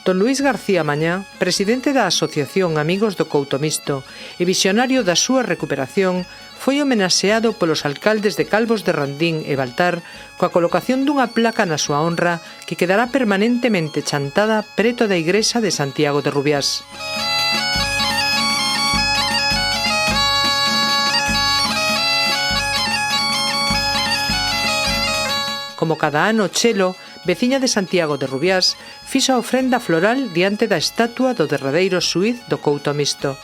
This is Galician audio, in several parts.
Don Luís García Mañá, presidente da Asociación Amigos do Couto Misto e visionario da súa recuperación, foi homenaxeado polos alcaldes de Calvos de Randín e Baltar coa colocación dunha placa na súa honra que quedará permanentemente chantada preto da igrexa de Santiago de Rubiás. Como cada ano, Chelo, veciña de Santiago de Rubiás, fixo a ofrenda floral diante da estatua do derradeiro xuíz do Couto Misto.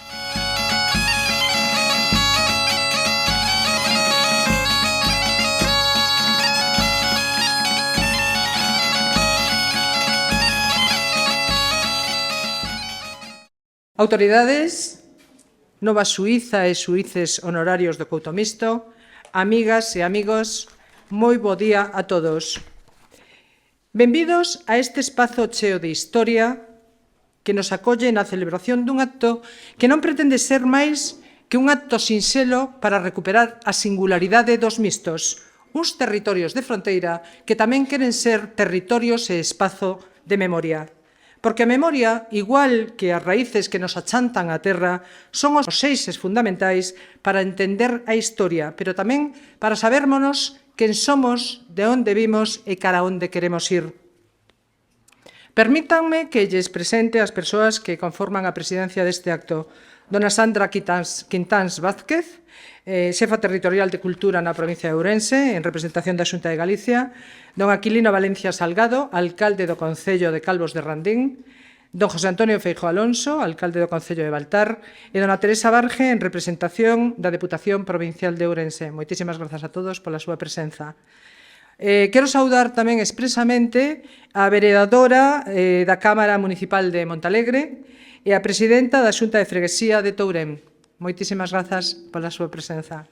Autoridades, nova xuíza e xuíces honorarios do Couto Misto, amigas e amigos, moi bo día a todos. Benvidos a este espazo cheo de historia que nos acolle na celebración dun acto que non pretende ser máis que un acto sinxelo para recuperar a singularidade dos mistos, uns territorios de fronteira que tamén queren ser territorios e espazo de memoria. Porque a memoria, igual que as raíces que nos achantan a terra, son os eixes fundamentais para entender a historia, pero tamén para sabérmonos quen somos, de onde vimos e cara onde queremos ir. Permítanme que lles presente as persoas que conforman a presidencia deste acto. Dona Sandra Quintáns Vázquez, xefa territorial de Cultura na provincia de Ourense, en representación da Xunta de Galicia. Don Aquilino Valencia Salgado, alcalde do Concello de Calvos de Randín. Don José Antonio Feijóo Alonso, alcalde do Concello de Baltar, e dona Teresa Barge, en representación da Deputación Provincial de Ourense. Moitísimas grazas a todos pola súa presenza. Quero saudar tamén expresamente a vereadora da Cámara Municipal de Montalegre e a presidenta da Xunta de Freguesía de Tourén. Moitísimas grazas pola súa presenza.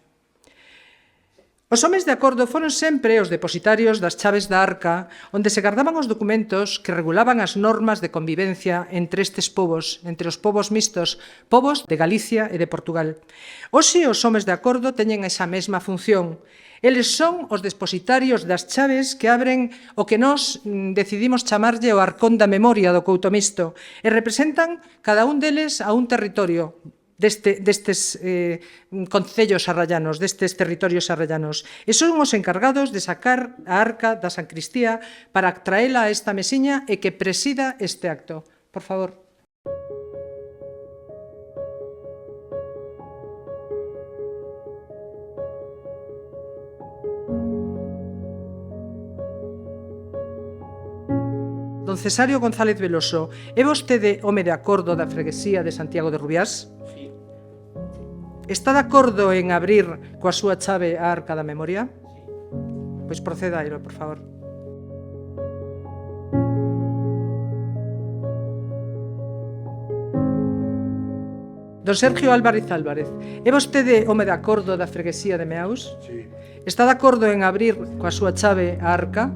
Os homes de acordo foron sempre os depositarios das chaves da arca onde se guardaban os documentos que regulaban as normas de convivencia entre estes povos, entre os povos mistos, povos de Galicia e de Portugal. Hoxe os homes de acordo teñen esa mesma función. Eles son os depositarios das chaves que abren o que nós decidimos chamarlle o arcón da memoria do Couto Misto e representan cada un deles a un territorio destes concellos arrallanos, destes territorios arrallanos. E son os encargados de sacar a arca da Sancristía para traela a esta mesiña e que presida este acto. Por favor. Don Cesario González Veloso, é vostede home de acordo da freguesía de Santiago de Rubiás? Sí. Está de acordo en abrir coa súa chave a arca da memoria? Sí. Pois proceda a ir, por favor. Don Sergio Álvarez Álvarez, é vostede home de acordo da freguesía de Meaus? Sí. Está de acordo en abrir coa súa chave a arca?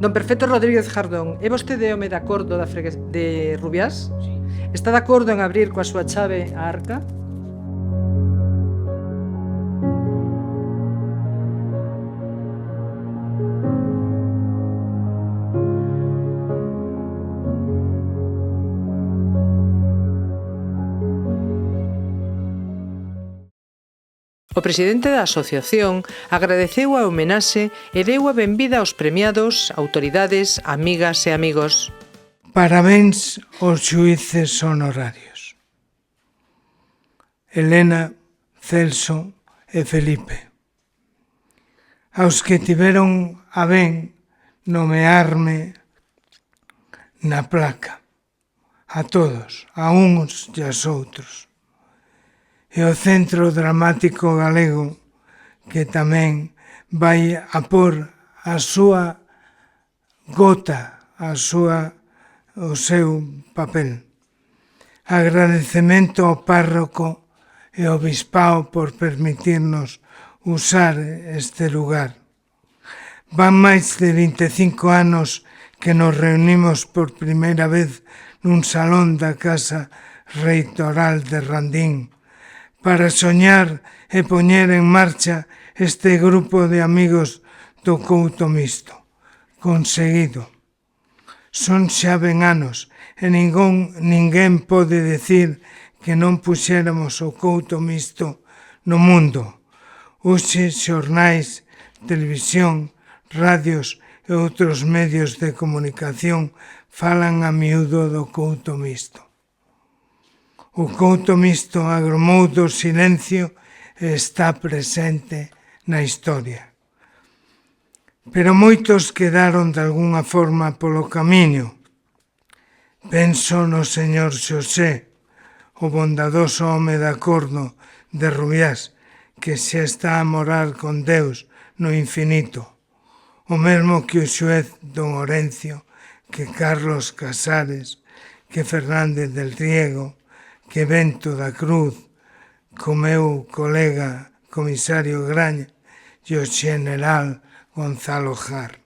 Don Perfecto Rodríguez Jardón, é vostede home de acordo de Rubiás? Sí. Está de acordo en abrir coa súa chave a arca? O presidente da asociación agradeceu a homenaxe e deu a benvida aos premiados, autoridades, amigas e amigos. Parabéns aos xuíces honorarios. Elena, Celso e Felipe. Aos que tiveron a ben nomearme na placa. A todos, a uns e aos outros. E o Centro Dramático Galego, que tamén vai a por a súa gota, o seu papel. Agradecemento ao párroco e ao bispao por permitirnos usar este lugar. Van máis de 25 anos que nos reunimos por primeira vez nun salón da Casa Reitoral de Randín para soñar e poñer en marcha este grupo de amigos do Couto Mixto. Conseguido. Son xa ben anos e ninguén pode decir que non puxéramos o Couto Mixto no mundo. Hoxe xornais, televisión, radios e outros medios de comunicación falan a miúdo do Couto Mixto. O Couto Mixto agromou do silencio e está presente na historia. Pero moitos quedaron de algunha forma polo camiño. Penso no señor Xosé, o bondadoso home de acordo de Rubiás, que xa está a morar con Deus no infinito. O mesmo que o xuez don Orencio, que Carlos Casares, que Fernández del Riego, que Bento da Cruz, co meu colega comisario Graña e o xeneral Gonzalo Jar.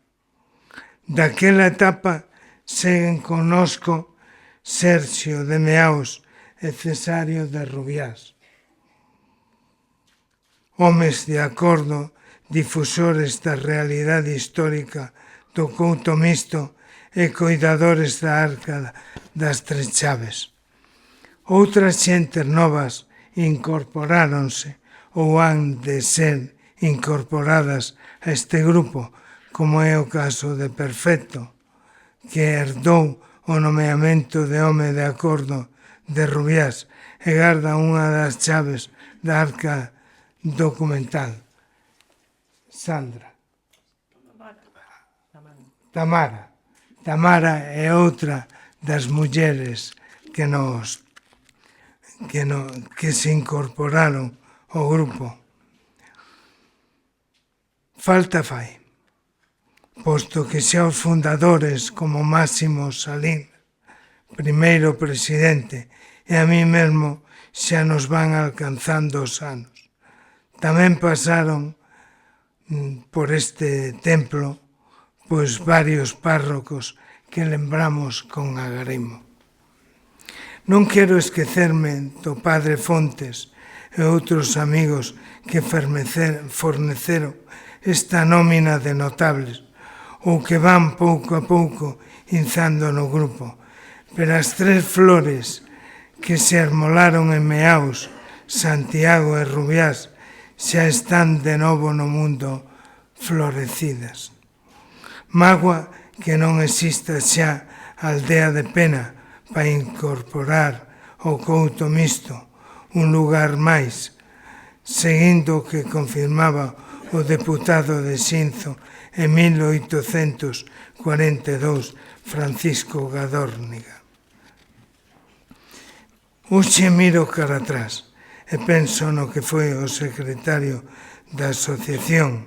Daquela etapa seguen connosco Sergio de Meaus e Cesario de Rubiás. Homes de acordo, difusores da realidade histórica do Couto Mixto e coidadores da Arca das Tres Chaves. Outras xentes novas incorporáronse ou han de ser incorporadas a este grupo, como é o caso de Perfecto, que herdou o nomeamento de home de acordo de Rubiás e garda unha das chaves da Arca documental. Sandra. Tamara é outra das mulleres que se incorporaron ao grupo. Falta fai, posto que xa os fundadores como Máximo Salín, primeiro presidente, e a mí mesmo xa nos van alcanzando os anos. Tamén pasaron por este templo pois varios párrocos que lembramos con agrimo. Non quero esquecerme do padre Fontes e outros amigos que forneceron esta nómina de notables ou que van pouco a pouco inzando no grupo. Pero as tres flores que se armolaron en Meaus, Santiago e Rubiás xa están de novo no mundo florecidas. Mágoa que non exista xa a aldea de Pena para incorporar o Couto Mixto, un lugar máis, seguindo o que confirmaba o deputado de Xinzo en 1842, Francisco Gadórniga. Hoxe miro cara atrás e penso no que foi o secretario da asociación.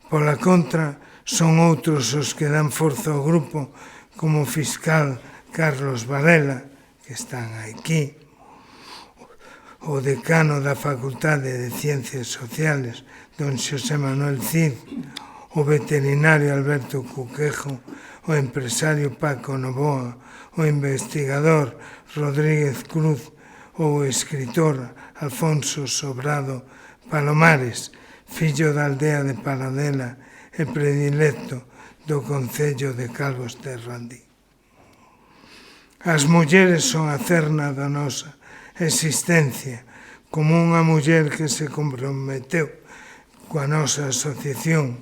Pola contra, son outros os que dan forza ao grupo, como o fiscal Carlos Varela, que están aquí, o decano da Facultade de Ciencias Sociales, don Xosé Manuel Cid, o veterinario Alberto Cuquejo, o empresario Paco Novoa, o investigador Rodríguez Cruz, ou o escritor Alfonso Sobrado Palomares, fillo da aldea de Paradela e predilecto do concello de Calvos de Randí. As mulleres son a cerna da nosa existencia, como unha muller que se comprometeu coa nosa asociación,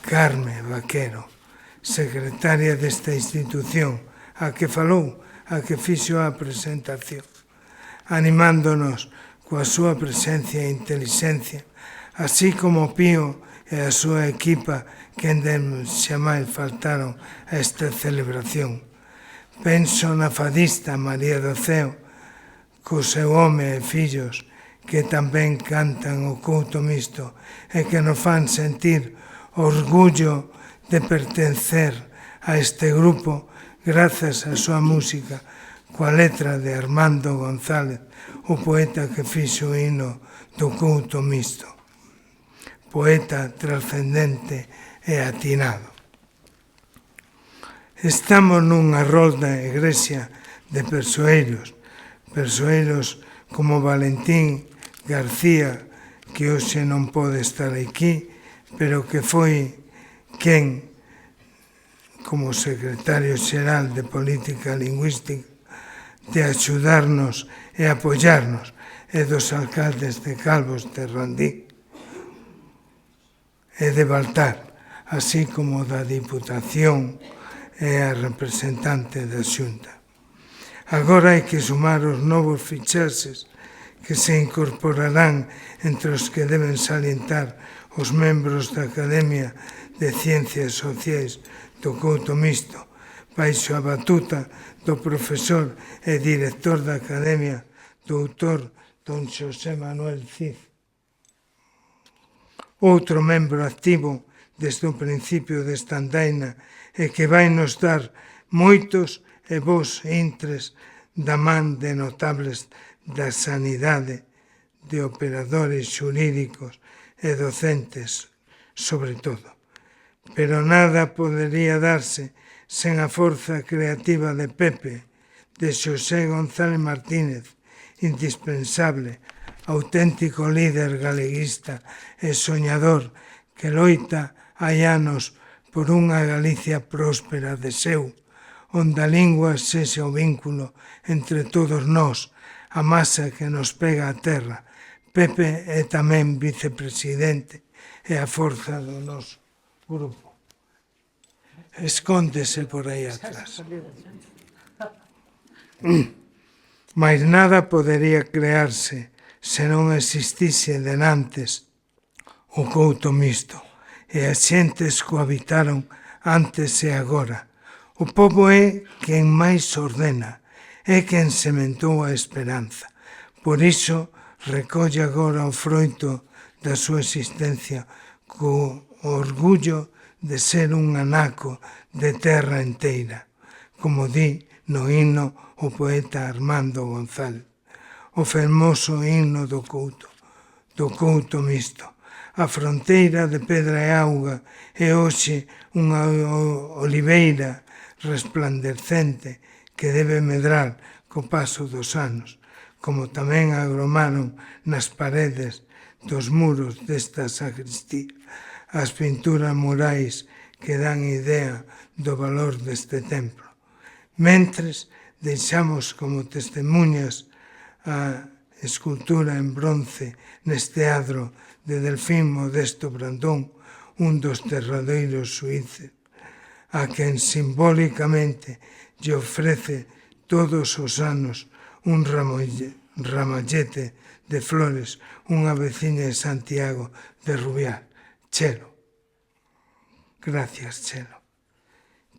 Carme Vaquero, secretaria desta institución, a que falou, a que fixo a presentación, animándonos coa súa presencia e intelixencia, así como Pío e a súa equipa que xamais faltaron a esta celebración. Penso na fadista María do Ceo, co seu home e fillos, que tamén cantan o Couto Mixto e que nos fan sentir orgullo de pertencer a este grupo grazas á súa música, coa letra de Armando González, o poeta que fixo o hino do Couto Mixto. Poeta trascendente e atinado. Estamos nunha rolda igrexa de persoeiros como Valentín García, que hoxe non pode estar aquí, pero que foi quen, como secretario xeral de Política Lingüística, de axudarnos e apoiarnos, e dos alcaldes de Calvos, de Randín e de Baltar, así como da Diputación e a representante da Xunta. Agora hai que sumar os novos fichaxes que se incorporarán, entre os que deben salientar os membros da Academia de Ciencias Sociais do Couto Misto, baixo a batuta do profesor e director da Academia, doutor don Xosé Manuel Cid. Outro membro activo desde o principio desta andaina e que vai nos dar moitos e bons intres da man de notables da sanidade, de operadores xurídicos e docentes, sobre todo. Pero nada podería darse sen a forza creativa de Pepe, de Xosé González Martínez, indispensable, auténtico líder galeguista e soñador que loita hai anos por unha Galicia próspera de seu, onde a lingua sexa o vínculo entre todos nós, a masa que nos pega a terra. Pepe é tamén vicepresidente e a forza do noso grupo. Escóndese por aí atrás. Mais nada podería crearse se non existise denantes o Couto Misto, e as xentes cohabitaron antes e agora. O pobo é quen máis ordena, é quen sementou a esperanza. Por iso recolle agora o froito da súa existencia co orgullo de ser un anaco de terra enteira, como di no himno o poeta Armando González, o fermoso himno do Couto Misto. A fronteira de pedra e auga é hoxe unha oliveira resplandecente que debe medrar co paso dos anos, como tamén agromaron nas paredes dos muros desta sacristía as pinturas murais que dan idea do valor deste templo. Mentres, deixamos como testemunhas a escultura en bronce neste adro de Delfín Modesto Brandón, un dos terradeiros suíces, a quen simbólicamente lle ofrece todos os anos un ramallete de flores, unha veciña de Santiago de Rubiá, Chelo. Gracias, Chelo.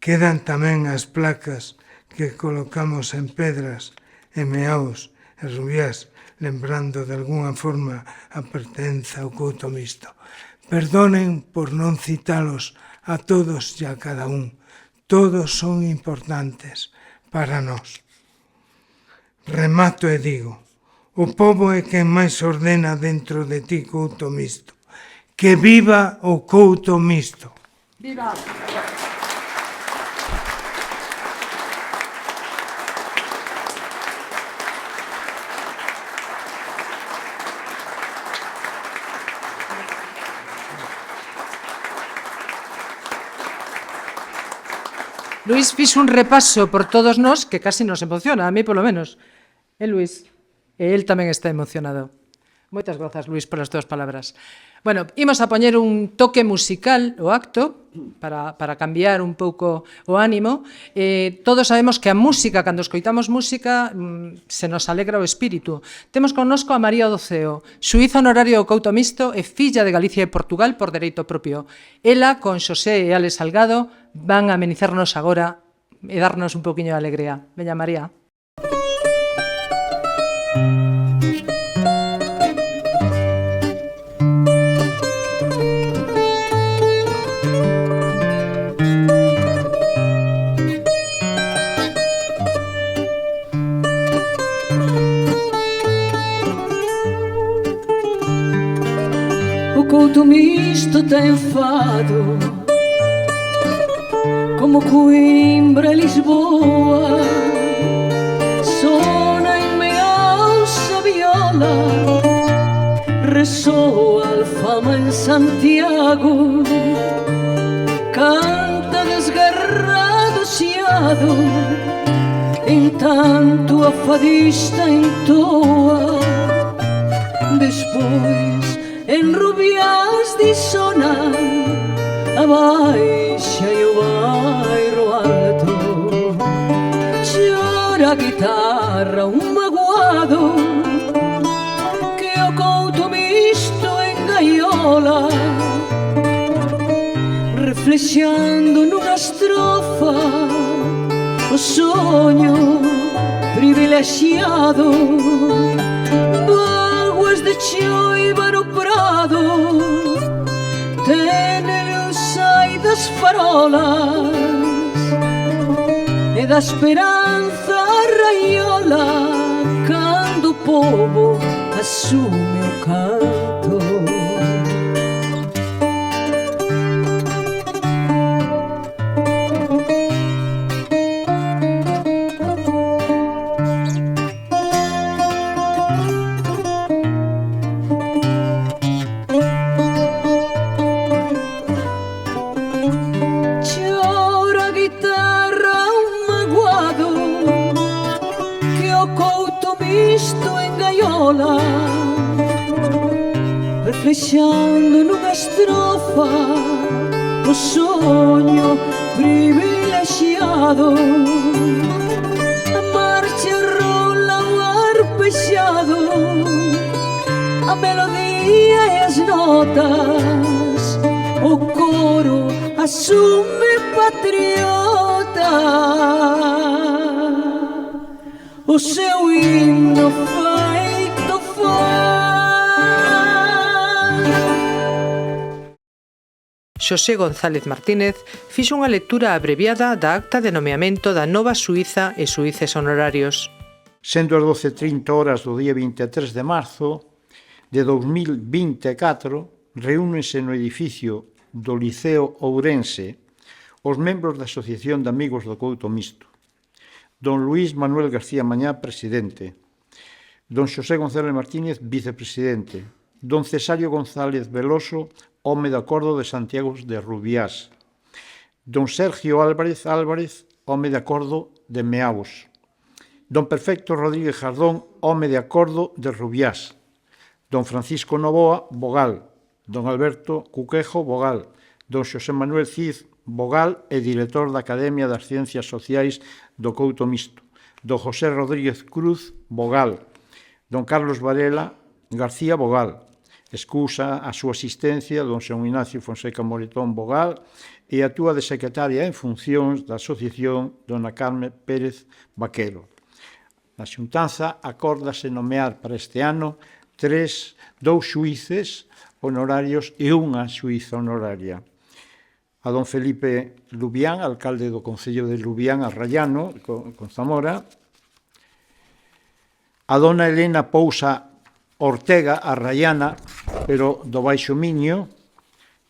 Quedan tamén as placas que colocamos en Pedras, en Meaos e Rubiás, lembrando de alguna forma a pertenza ao Couto Misto. Perdonen por non citalos a todos e a cada un. Todos son importantes para nós. Remato e digo, o pobo é quen máis ordena dentro de ti, Couto Misto. Que viva o Couto Misto. Viva! Luís fixo un repaso por todos nós que casi nos emociona, a mí polo menos. Luís, e el tamén está emocionado. Moitas grazas, Luís, polas túas palabras. Bueno, imos a poñer un toque musical ao acto para cambiar un pouco o ánimo. Todos sabemos que a música, cando escoitamos música, se nos alegra o espírito. Temos connosco a María Doceo, xuíza honorario do Couto Misto e filla de Galicia e Portugal por dereito propio. Ela, con Xosé e Ale Salgado, van a amenizarnos agora e darnos un poquinho de alegría. Veña, María. O Couto Misto ten fado como Coimbra e Lisboa, sona en Meaos a viola, Resoa Alfama en Santiago, canta desgarrado xiado, en tanto a fadista entoa. Despois en Rubiás di sonar a baixa e o bairro alto. Chora a guitarra un magoado que o couto misto en gaiola, reflexando nunha estrofa o soño privilexiado. Vaguas de choiva no prado, tenele o sai das farolas e da esperanza raiola cando o povo asume o canto. Reflexando nunha estrofa o soño privilexiado. A marcha rola o arpexado, a melodía e as notas, o coro asume patriota o seu himno feito fan. Xosé González Martínez fixo unha lectura abreviada da acta de nomeamento da nova Suíza e suíces honorarios. Sendo as 12:30 horas do día 23 de marzo de 2024, reúnense no edificio do Liceo Ourense os membros da Asociación de Amigos do Couto Misto. Don Luís Manuel García Mañá, presidente. Don Xosé González Martínez, vicepresidente. Don Cesario González Veloso, home de acordo de Santiago de Rubiás. Don Sergio Álvarez, home de acordo de Meavos. Don Perfecto Rodríguez Jardón, home de acordo de Rubiás. Don Francisco Novoa, vogal. Don Alberto Cuquejo, vogal. Don Xosé Manuel Cid, vogal e director da Academia das Ciencias Sociais do Couto Misto. Don José Rodríguez Cruz, vogal. Don Carlos Varela García, vogal. Excusa a súa asistencia don Xan Ignacio Fonseca Moretón, vogal, e actúa de secretaria en funcións da Asociación dona Carme Pérez Vaquero. Na xuntanza acórdase nomear para este ano dous xuíces honorarios e unha xuíza honoraria. A don Felipe Lubián, alcalde do Concello de Lubián, a Rallano, con Zamora. A dona Elena Pousa Ortega, a Rallana, pero do Baixo Miño,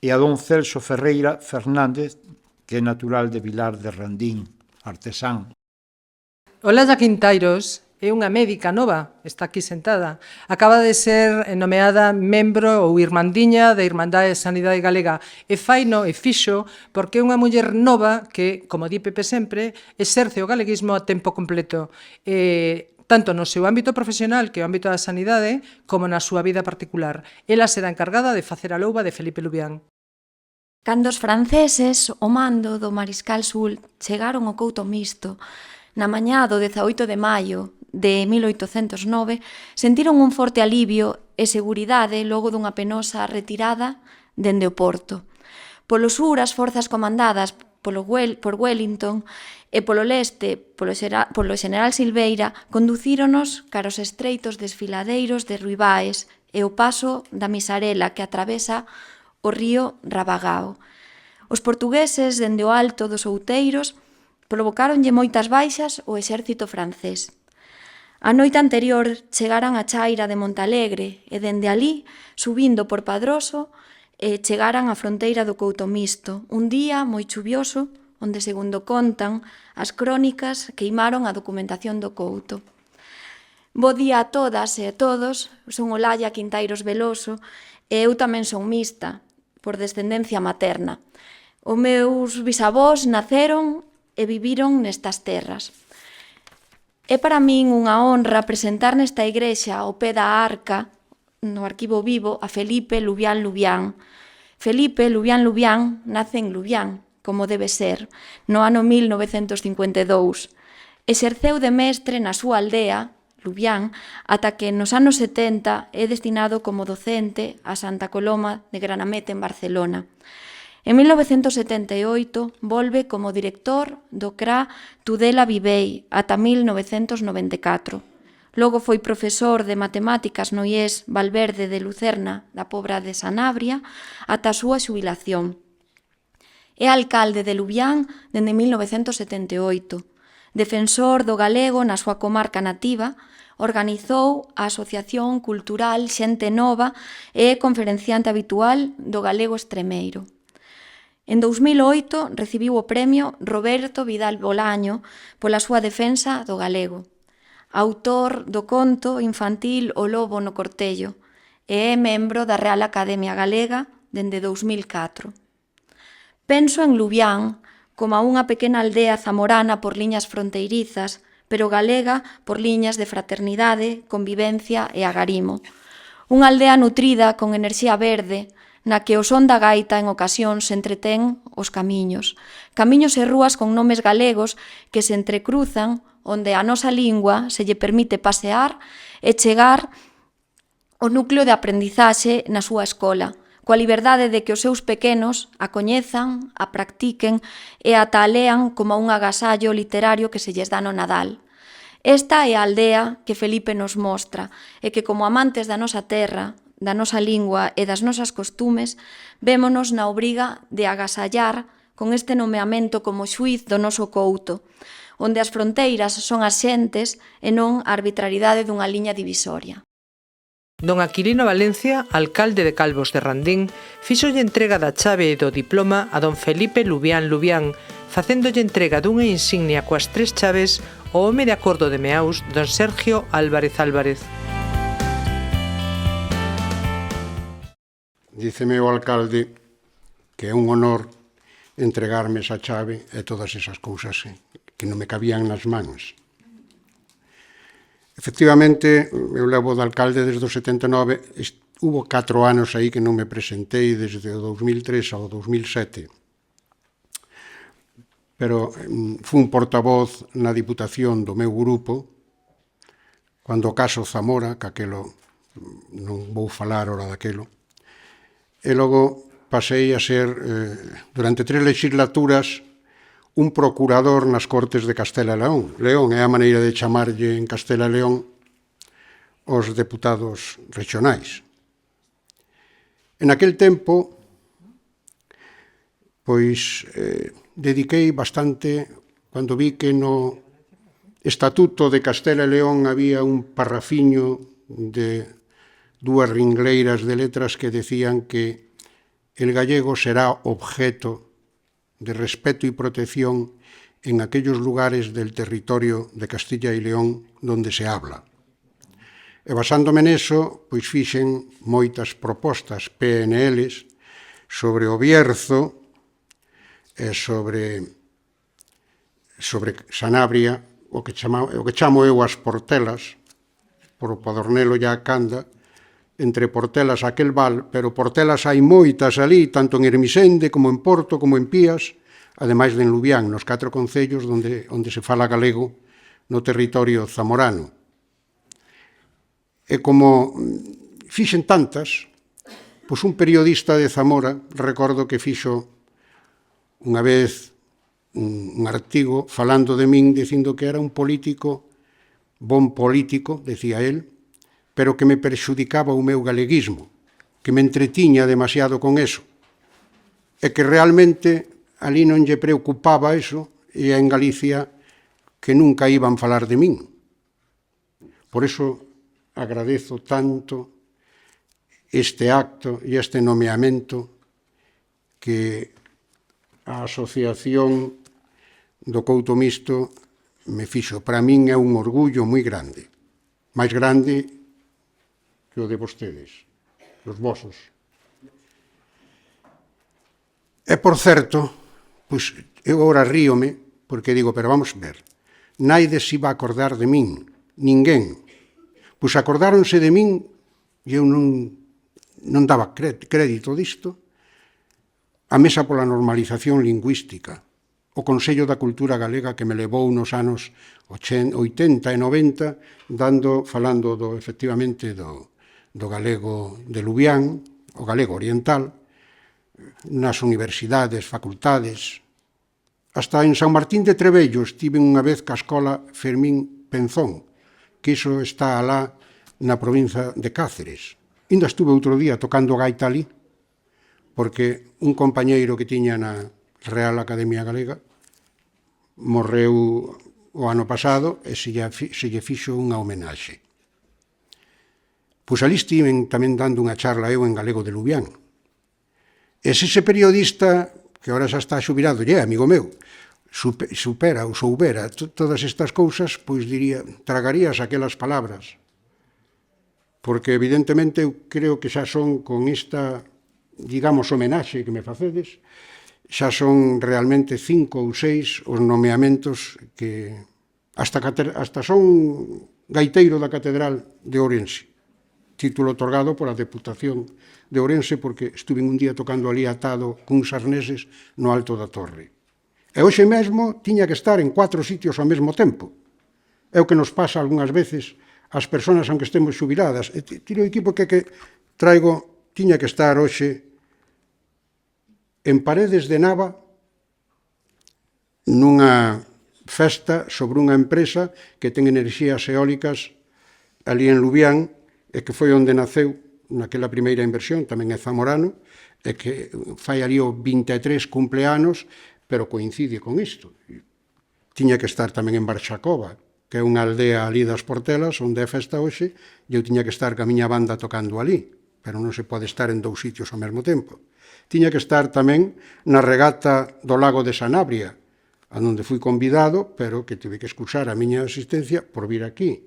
e a don Celso Ferreira Fernández, que é natural de Vilar de Randín, artesán. Olalla Quintairos é unha médica nova, está aquí sentada. Acaba de ser nomeada membro ou irmandiña da Irmandade de Sanidade Galega e faino e fixo porque é unha muller nova que, como di Pepe sempre, exerce o galeguismo a tempo completo. Tanto no seu ámbito profesional, que é o ámbito da sanidade, como na súa vida particular. Ela será encargada de facer a louba de Felipe Lubián. Cando os franceses, o mando do Mariscal Soult, chegaron ao Couto Misto, na mañá do 18 de maio de 1809, sentiron un forte alivio e seguridade logo dunha penosa retirada dende o porto. Polo sur, as forzas comandadas por Wellington e polo leste, polo Xeneral Silveira, conducíronos cara aos estreitos desfiladeiros de Ruibaes e o paso da Misarela que atravesa o río Rabagao. Os portugueses, dende o alto dos outeiros, provocáronlle moitas baixas ao exército francés. A noite anterior chegaran a chaira de Montalegre e dende alí, subindo por Padroso, chegaran á fronteira do Couto Misto, un día moi chuvioso, onde, segundo contan, as crónicas queimaron a documentación do Couto. Bo día a todas e a todos, son Olalla Quintairos Veloso e eu tamén son mixta, por descendencia materna. Os meus bisavós naceron e viviron nestas terras. É para min unha honra presentar nesta igrexa ao pé da arca, no arquivo vivo, a Felipe Lubián Lubián. Felipe Lubián Lubián nace en Lubián, como debe ser, no ano 1952. Exerceu de mestre na súa aldea, Lubián, ata que nos anos 70 é destinado como docente a Santa Coloma de Granamete en Barcelona. En 1978 volve como director do CRA Tudela Vivei ata 1994. Logo foi profesor de matemáticas no IES Valverde de Lucerna da Pobra de Sanabria ata a súa xubilación. É alcalde de Lubián dende 1978. Defensor do galego na súa comarca nativa, organizou a Asociación Cultural Xente Nova e é conferenciante habitual do galego extremeiro. En 2008 recibiu o premio Roberto Vidal Bolaño pola súa defensa do galego. Autor do conto infantil O lobo no cortello e é membro da Real Academia Galega dende 2004. Penso en Lubián como a unha pequena aldea zamorana por liñas fronteirizas, pero galega por liñas de fraternidade, convivencia e agarimo. Unha aldea nutrida con enerxía verde, na que o son da gaita en ocasións se entretén os camiños. Camiños e rúas con nomes galegos que se entrecruzan, onde a nosa lingua se lle permite pasear e chegar ao núcleo de aprendizaxe na súa escola, coa liberdade de que os seus pequenos a coñezan, a practiquen e a talean como un agasallo literario que se lles dá no Nadal. Esta é a aldea que Felipe nos mostra e que, como amantes da nosa terra, da nosa lingua e das nosas costumes, vémonos na obriga de agasallar con este nomeamento como xuiz do noso couto, onde as fronteiras son as xentes e non a arbitrariedade dunha liña divisoria. Don Aquilino Valencia, alcalde de Calvos de Randín, fíxolle entrega da chave e do diploma a don Felipe Lubián Lubián, facéndolle entrega dunha insignia coas 3 chaves o home de acordo de Meaus, don Sergio Álvarez Álvarez. Díceme o alcalde que é un honor entregarme esa chave e todas esas cousas que non me cabían nas mans. Efectivamente, eu levo de alcalde desde o 79, hubo 4 anos aí que non me presentei desde o 2003 ao 2007. Pero fui un portavoz na Diputación do meu grupo, cando o caso Zamora, que aquelo non vou falar ora daquelo, e logo pasei a ser, durante 3 legislaturas, un procurador nas Cortes de Castela e León. León é a maneira de chamarlle en Castela e León os deputados regionais. En aquel tempo, pois, dediquei bastante, cando vi que no Estatuto de Castela e León había un parrafiño de 2 ringleiras de letras que decían que el gallego será objeto de respeto y protección en aquellos lugares del territorio de Castilla y León donde se habla. E basándome neso, pois fixen moitas propostas PNLs sobre o Bierzo e sobre Sanabria, o que chamo eu as Portelas, por o Padornelo e a Canda, entre Portelas a aquel val, pero Portelas hai moitas ali, tanto en Hermisende, como en Porto, como en Pías, ademais de en Lubián, nos 4 concellos onde se fala galego no territorio zamorano. E como fixen tantas, pois un periodista de Zamora, recordo que fixo unha vez un artigo falando de min, dicindo que era un político, bon político, decía él, pero que me perxudicaba o meu galeguismo, que me entretiña demasiado con eso, e que realmente ali non lle preocupaba eso, e en Galicia que nunca iban falar de min. Por eso agradezo tanto este acto e este nomeamento que a Asociación do Couto Misto me fixo. Para min é un orgullo moi grande. máis grande que o de vostedes, os vosos. E, por certo, pois eu agora ríome, porque digo, pero vamos ver, naide se iba a acordar de min, ninguén. Pois acordáronse de min, e eu non daba crédito disto, a Mesa pola Normalización Lingüística, o Consello da Cultura Galega que me levou nos anos 80 e 90, falando efectivamente do galego de Lubián, o galego oriental, nas universidades, facultades. Hasta en San Martín de Trebello estive unha vez ca escola Fermín Penzón, que iso está alá na provincia de Cáceres. Ainda estuve outro día tocando gaita ali, porque un compañeiro que tiña na Real Academia Galega morreu o ano pasado e se lle fixo unha homenaxe. Pois ali estiven tamén dando unha charla eu en galego de Lubián. E se ese periodista, que agora xa está xubilado, amigo meu, soubera todas estas cousas, pois diría, tragarías aquelas palabras. Porque evidentemente eu creo que xa son con esta, digamos, homenaxe que me facedes, xa son realmente 5 ou 6 os nomeamentos que hasta son gaiteiro da Catedral de Ourense, título otorgado pola Deputación de Ourense, porque estuve un día tocando ali atado cuns arneses no alto da torre. E hoxe mesmo tiña que estar en 4 sitios ao mesmo tempo. É o que nos pasa algunhas veces ás persoas aunque estemos xubiladas. E tiro o equipo que traigo, tiña que estar hoxe en Paredes de Nava nunha festa sobre unha empresa que ten enerxías eólicas ali en Lubián e que foi onde naceu naquela primeira inversión, tamén é zamorano, e que fai ali o 23 cumpleanos, pero coincide con isto. Tiña que estar tamén en Barxacova, que é unha aldea ali das Portelas, onde é festa hoxe, e eu tiña que estar ca miña banda tocando ali, pero non se pode estar en 2 sitios ao mesmo tempo. Tiña que estar tamén na regata do lago de Sanabria, a onde fui convidado, pero que tive que excusar a miña asistencia por vir aquí.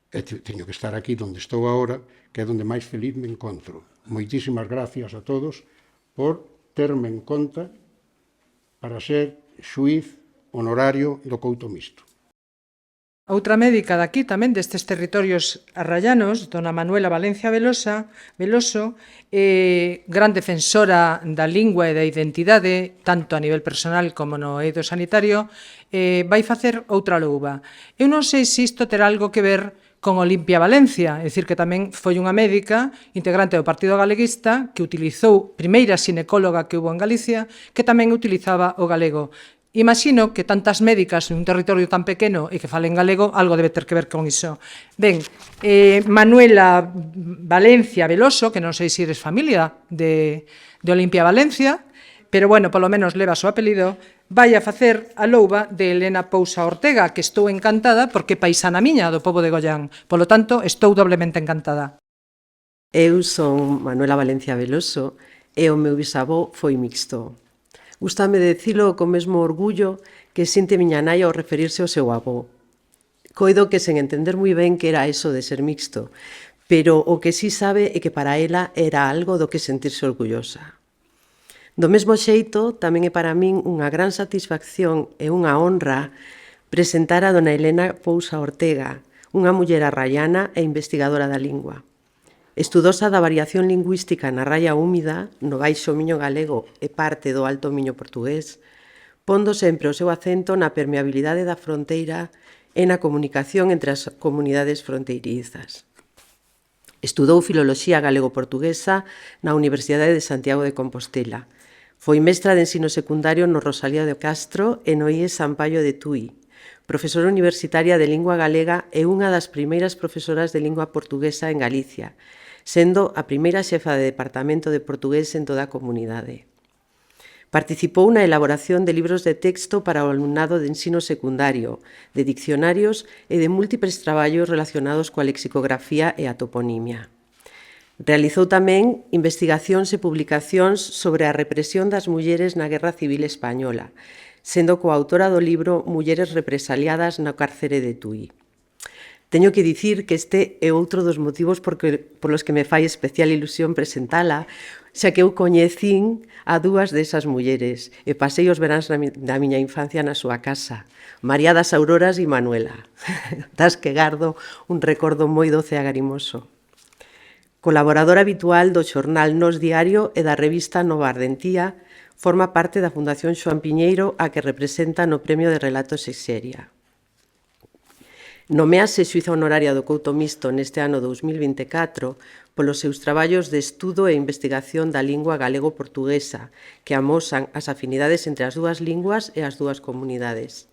E teño que estar aquí onde estou agora, que é onde máis feliz me encontro. Moitísimas gracias a todos por terme en conta para ser xuíz honorario do Couto Misto. Outra médica daqui tamén destes territorios arrayanos, dona Manuela Valencia Veloso, gran defensora da lingua e da identidade, tanto a nivel personal como no eido sanitario, vai facer outra louba. Eu non sei se isto terá algo que ver con Olimpia Valencia, é dicir, que tamén foi unha médica integrante do Partido Galeguista que utilizou, primeira xinecóloga que hubo en Galicia, que tamén utilizaba o galego. Imagino que tantas médicas en un territorio tan pequeno e que falen galego, algo debe ter que ver con iso. Ben, Manuela Valencia Veloso, que non sei se eres familia de Olimpia Valencia, pero bueno, polo menos leva o seu apelido, vai a facer a louba de Elena Pousa Ortega, que estou encantada porque é paisana miña do pobo de Goián. Polo tanto, estou doblemente encantada. Eu son Manuela Valencia Veloso e o meu bisavó foi mixto. Gústame decilo con mesmo orgullo que sinte miña nai ao referirse ao seu avó. Coido que sen entender moi ben que era eso de ser mixto, pero o que sí sabe é que para ela era algo do que sentirse orgullosa. Do mesmo xeito, tamén é para min unha gran satisfacción e unha honra presentar a dona Elena Pousa Ortega, unha muller arraiana e investigadora da lingua. Estudosa da variación lingüística na raia húmida, no Baixo Miño galego e parte do Alto Miño portugués, pondo sempre o seu acento na permeabilidade da fronteira e na comunicación entre as comunidades fronteirizas. Estudou Filoloxía galego-portuguesa na Universidade de Santiago de Compostela. Foi mestra de ensino secundario no Rosalía de Castro e no IES Sampaio de Tui. Profesora universitaria de lingua galega e unha das primeiras profesoras de lingua portuguesa en Galicia, sendo a primeira xefa de departamento de portugués en toda a comunidade. Participou na elaboración de libros de texto para o alumnado de ensino secundario, de diccionarios e de múltiples traballos relacionados coa lexicografía e a toponimia. Realizou tamén investigacións e publicacións sobre a represión das mulleres na Guerra Civil Española, sendo coautora do libro Mulleres represaliadas no cárcere de Tui. Teño que dicir que este é outro dos motivos polos que me fai especial ilusión presentala, xa que eu coñecín a dúas desas mulleres e pasei os veráns da miña infancia na súa casa, María das Auroras e Manuela, das que gardo un recordo moi doce e agarimoso. Colaboradora habitual do xornal Nós Diario e da revista Nova Ardentía, forma parte da Fundación Xoán Piñeiro, a que representa no Premio de Relatos Sexeria. Nomease xuíza honoraria do Couto Mixto neste ano 2024 polos seus traballos de estudo e investigación da lingua galego-portuguesa, que amosan as afinidades entre as dúas linguas e as dúas comunidades.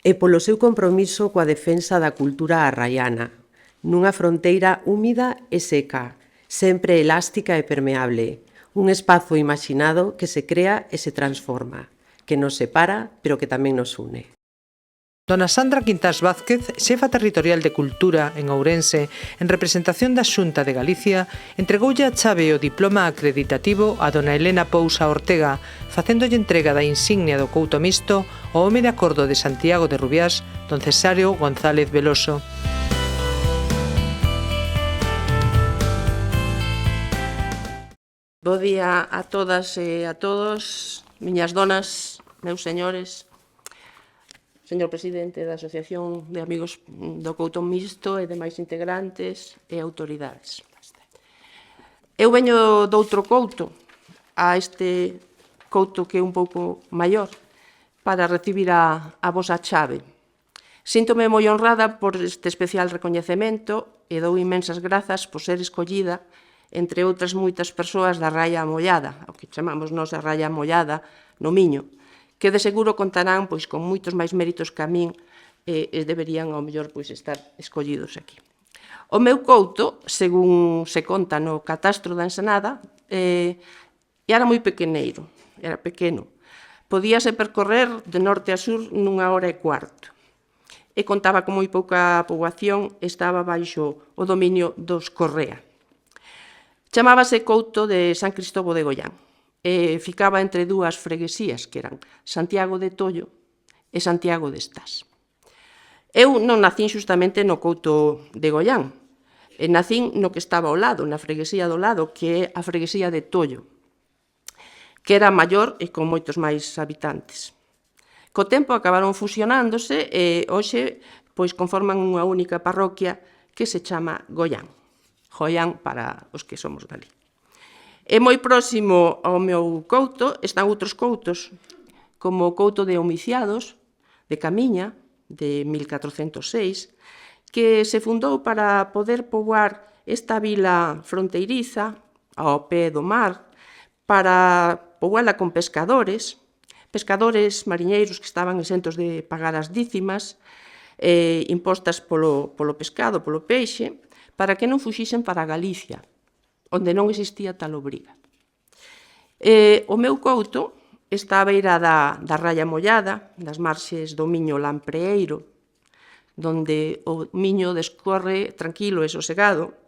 E polo seu compromiso coa defensa da cultura arraiana, nunha fronteira húmida e seca, sempre elástica e permeable, un espazo imaginado que se crea e se transforma, que nos separa, pero que tamén nos une. Dona Sandra Quintás Vázquez, xefa territorial de Cultura en Ourense, en representación da Xunta de Galicia, entregoulle a chave o diploma acreditativo a dona Elena Pousa Ortega, facéndolle entrega da insignia do Couto Mixto ao home de acordo de Santiago de Rubiás, don Cesario González Veloso. Bo día a todas e a todos, miñas donas, meus señores, señor presidente da Asociación de Amigos do Couto Mixto e demais integrantes e autoridades. Eu veño doutro couto a este couto que é un pouco maior para recibir a vosa chave. Síntome moi honrada por este especial recoñecemento e dou inmensas grazas por ser escollida entre outras moitas persoas da Raia Mollada, o que chamamos nós a Raia Mollada, no Miño, que de seguro contarán pois con moitos máis méritos que a min e deberían ao mellor pois estar escollidos aquí. O meu couto, según se conta no catastro da Ensenada, era moi pequeneiro, era pequeno. Podíase percorrer de norte a sur nunha hora e cuarto. E contaba con moi pouca poboación, estaba baixo o dominio dos Correa. Chamábase couto de San Cristobo de Goián. E ficaba entre dúas freguesías, que eran Santiago de Tollo e Santiago de Estás. Eu non nacín xustamente no couto de Goián, nacín no que estaba ao lado, na freguesía do lado, que é a freguesía de Tollo, que era maior e con moitos máis habitantes. Co tempo acabaron fusionándose e hoxe pois conforman unha única parroquia que se chama Goián. Goián para os que somos dali. E moi próximo ao meu couto están outros coutos, como o couto de Homiciados, de Camiña, de 1406, que se fundou para poder poboar esta vila fronteiriza, ao pé do mar, para poboala con pescadores mariñeiros que estaban exentos de pagar as dícimas impostas polo pescado, polo peixe, para que non fuxisen para Galicia, onde non existía tal obriga. O meu couto está á beira da Raia Mollada, das marxes do Miño Lampreeiro, donde o Miño descorre tranquilo e sosegado.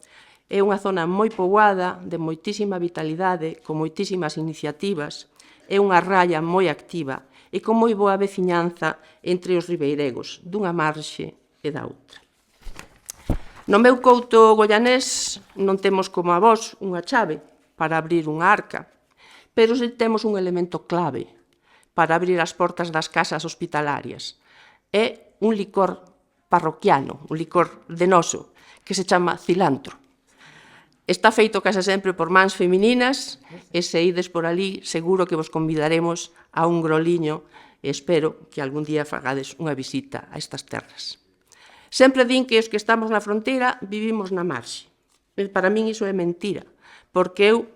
É unha zona moi poboada, de moitísima vitalidade, con moitísimas iniciativas, é unha raia moi activa e con moi boa veciñanza entre os ribeiregos, dunha marxe e da outra. No meu couto goianés non temos como a vos unha chave para abrir unha arca, pero si temos un elemento clave para abrir as portas das casas hospitalarias. É un licor parroquiano, un licor de noso, que se chama cilantro. Está feito case sempre por mans femininas e se ides por ali seguro que vos convidaremos a un groliño e espero que algún día fagades unha visita a estas terras. Sempre din que os que estamos na fronteira vivimos na marxe. Para min iso é mentira, porque eu,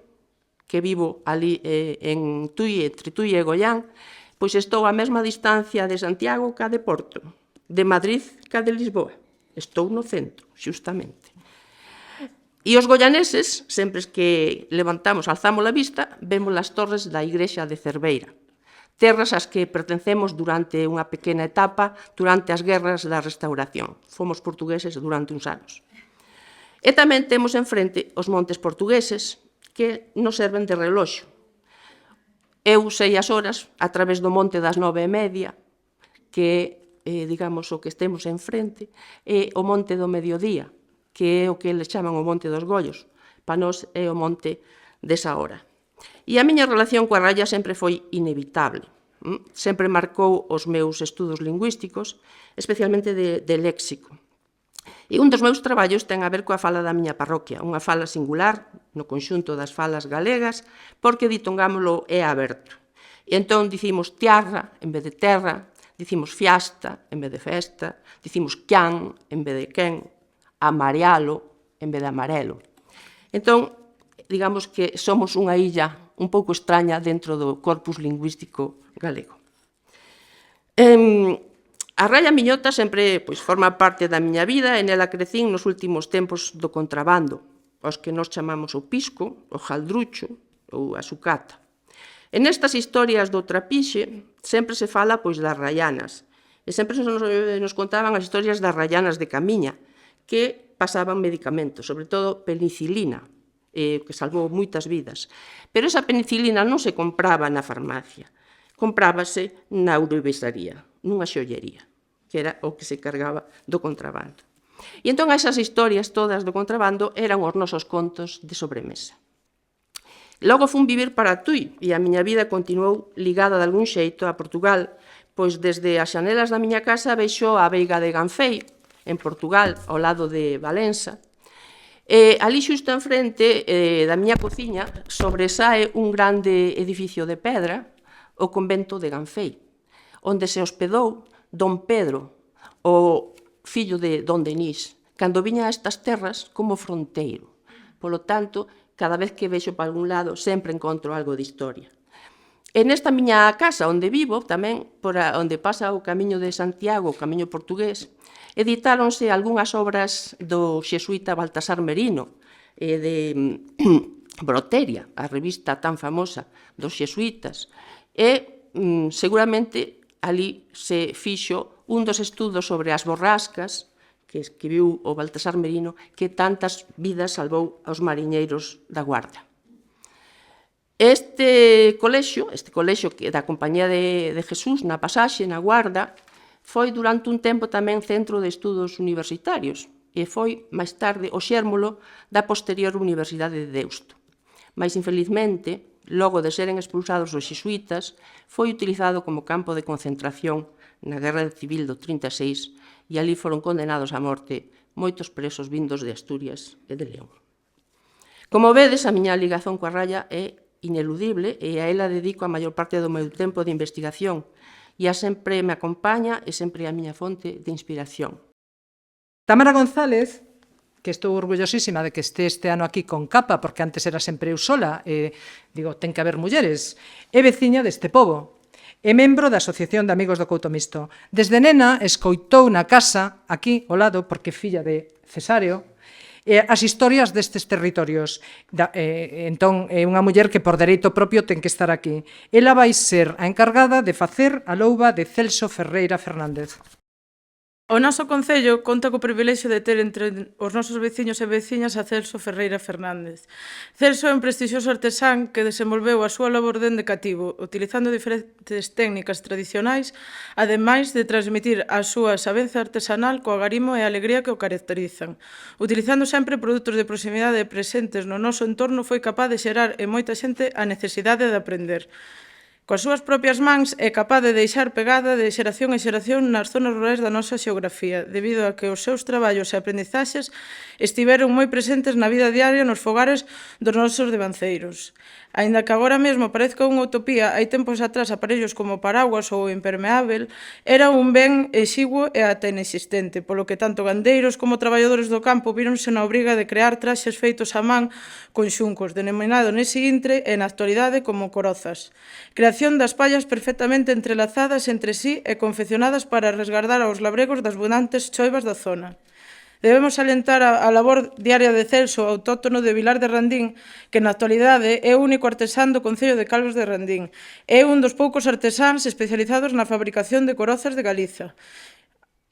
que vivo ali en Tui, entre Tui e Goián, pois estou a mesma distancia de Santiago ca de Porto, de Madrid ca de Lisboa. Estou no centro, xustamente. E os goianeses, sempre que levantamos, alzamos a vista, vemos as torres da igrexa de Cerveira, terras ás que pertencemos durante unha pequena etapa durante as guerras da Restauración. Fomos portugueses durante uns anos. E tamén temos enfrente os montes portugueses que nos serven de reloxo. Eu sei as horas a través do monte das 9:30, que digamos, o que estemos enfrente, é o Monte do Mediodía, que é o que eles chaman o Monte dos Gollos. Para nós é o monte desa hora. E a miña relación coa raya sempre foi inevitable. Sempre marcou os meus estudos lingüísticos, especialmente de léxico. E un dos meus traballos ten a ver coa fala da miña parroquia, unha fala singular no conxunto das falas galegas, porque ditongámolo é aberto. E entón dicimos tiarra en vez de terra, dicimos fiasta en vez de festa, dicimos quián en vez de quen, amarealo en vez de amarelo. Entón, digamos que somos unha illa un pouco extraña dentro do corpus lingüístico galego. A raya miñota sempre forma parte da miña vida e nela crecín nos últimos tempos do contrabando, os que nos chamamos o pisco, o jaldrucho ou a sucata. E nestas historias do trapixe sempre se fala das rayanas e sempre nos contaban as historias das rayanas de Camiña que pasaban medicamentos, sobre todo penicilina, que salvou moitas vidas. Pero esa penicilina non se compraba na farmacia, comprábase na ourivesaría, nunha xollería, que era o que se cargaba do contrabando. E entón esas historias todas do contrabando eran os nosos contos de sobremesa. Logo fun vivir para Tui e a miña vida continuou ligada de algún xeito a Portugal, pois desde as xanelas da miña casa vexo a veiga de Ganfei, en Portugal, ao lado de Valença. Ali xusto enfrente da miña cociña sobresae un grande edificio de pedra, o convento de Ganfei, onde se hospedou Don Pedro, o fillo de Don Denís, cando viña a estas terras como fronteiro. Polo tanto, cada vez que vexo para algún lado, sempre encontro algo de historia. E nesta miña casa, onde vivo, tamén, por onde pasa o Camiño de Santiago, o Camiño portugués, editáronse algunhas obras do xesuíta Baltasar Merino e de Broteria, a revista tan famosa dos xesuítas, e seguramente ali se fixo un dos estudos sobre as borrascas que escribiu o Baltasar Merino, que tantas vidas salvou aos mariñeiros da Guarda. Este colexio da Compañía de Jesús, na Pasaxe, na Guarda, foi durante un tempo tamén centro de estudos universitarios e foi, máis tarde, o xérmulo da posterior Universidade de Deusto. Mais, infelizmente, logo de seren expulsados os xesuítas, foi utilizado como campo de concentración na Guerra Civil do 36 e ali foron condenados a morte moitos presos vindos de Asturias e de León. Como vedes, a miña ligazón coa raya é ineludible e a ela dedico a maior parte do meu tempo de investigación e a sempre me acompaña e sempre é a miña fonte de inspiración. Tamara González, que estou orgullosísima de que este ano aquí con capa, porque antes era sempre eu sola, ten que haber mulleres, é veciña deste pobo. É membro da Asociación de Amigos do Couto Misto. Desde nena escoitou na casa, aquí ao lado, porque é filla de Cesáreo, as historias destes territorios. Entón, é unha muller que por dereito propio ten que estar aquí. Ela vai ser a encargada de facer a louba de Celso Ferreira Fernández. O noso concello conta co privilexio de ter entre os nosos veciños e veciñas a Celso Ferreira Fernández. Celso é un prestixioso artesán que desenvolveu a súa labor dende cativo, utilizando diferentes técnicas tradicionais, ademais de transmitir a súa sabenza artesanal co agarimo e a alegría que o caracterizan. Utilizando sempre produtos de proximidade presentes no noso entorno, foi capaz de xerar en moita xente a necesidade de aprender. Coas súas propias mans é capaz de deixar pegada de xeración en xeración nas zonas rurais da nosa xeografía, debido a que os seus traballos e aprendizaxes estiveron moi presentes na vida diaria nos fogares dos nosos devanceiros. Aínda que agora mesmo parezca unha utopía, hai tempos atrás aparellos como paraguas ou impermeável era un ben exiguo e ata inexistente, polo que tanto gandeiros como traballadores do campo víronse na obriga de crear traxes feitos a man con xuncos, denominado nese intre e na actualidade como corozas. Creación das pallas perfectamente entrelazadas entre sí e confeccionadas para resguardar aos labregos das abundantes choivas da zona. Debemos alentar a labor diaria de Celso, autóctono de Vilar de Randín, que na actualidade é o único artesán do Concello de Calvos de Randín. É un dos poucos artesáns especializados na fabricación de corozas de Galiza.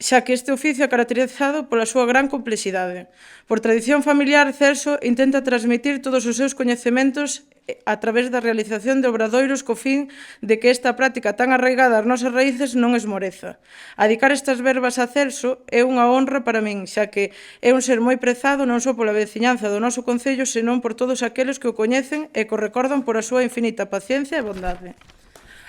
xa que este oficio é caracterizado pola súa gran complexidade. Por tradición familiar, Celso intenta transmitir todos os seus coñecementos a través da realización de obradoiros co fin de que esta práctica tan arraigada ás nosas raíces non esmoreza. Adicar estas verbas a Celso é unha honra para min, xa que é un ser moi prezado non só pola veciñanza do noso concello, senón por todos aqueles que o coñecen e que o recordan por a súa infinita paciencia e bondade.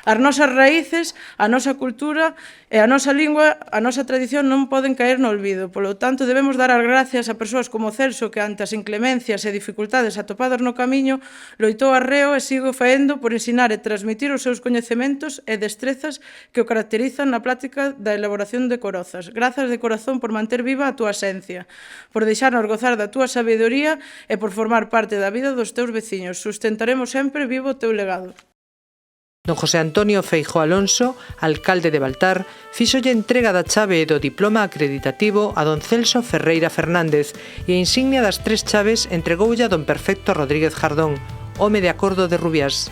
As nosas raíces, a nosa cultura e a nosa lingua, a nosa tradición non poden caer no olvido. Polo tanto, debemos dar as gracias a persoas como Celso que ante as inclemencias e dificultades atopadas no camiño loitou arreo e sigo faendo por ensinar e transmitir os seus coñecementos e destrezas que o caracterizan na práctica da elaboración de corozas. Grazas de corazón por manter viva a túa esencia, por deixarnos gozar da túa sabedoría e por formar parte da vida dos teus veciños. Sustentaremos sempre vivo o teu legado. Don José Antonio Feijóo Alonso, alcalde de Baltar, fíxolle entrega da chave e do diploma acreditativo a don Celso Ferreira Fernández e a insignia das 3 chaves entregoulle a don Perfecto Rodríguez Jardón, home de acordo de Rubiás.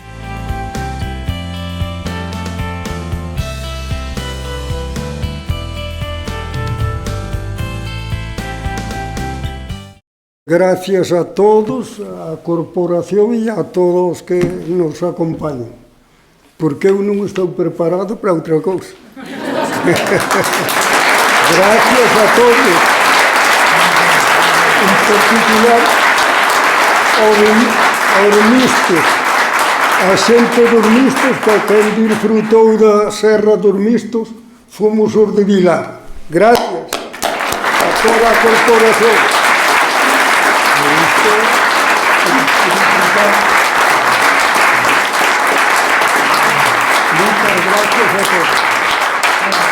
Gracias a todos, a corporación e a todos que nos acompañan. Porque eu non estou preparado para outra cousa. Gracias a todos, en particular aos mistos, a xente dos mistos, que quen disfrutou da Serra dos Mistos, fomos os de Vilar. Gracias a toda a corporación. Muchas gracias a todos.